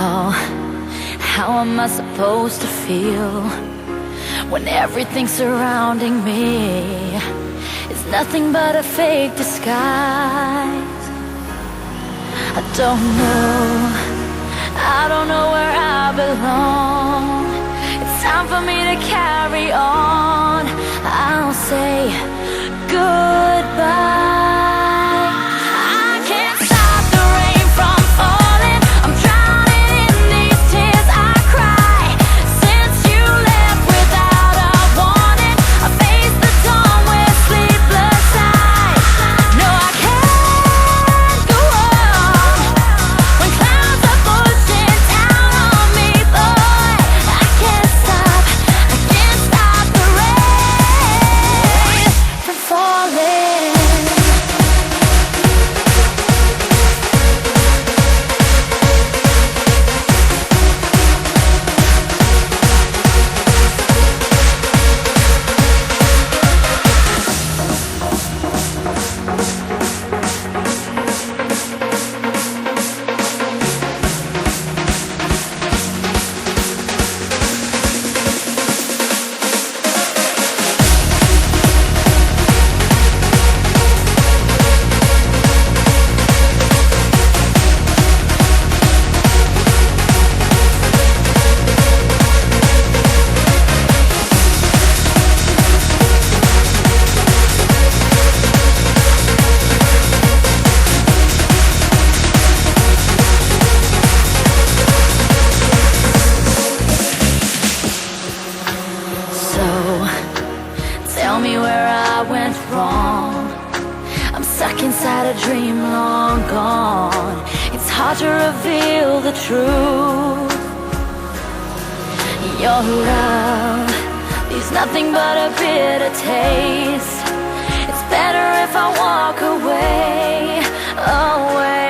How am I supposed to feel when everything surrounding me is nothing but a fake disguise? I don't know where I belong. It's time for me to carry on. I'll say goodbye. Tell me where I went wrong. I'm stuck inside a dream long gone. It's hard to reveal the truth. Your love leaves nothing but a bitter taste. It's better if I walk away, away.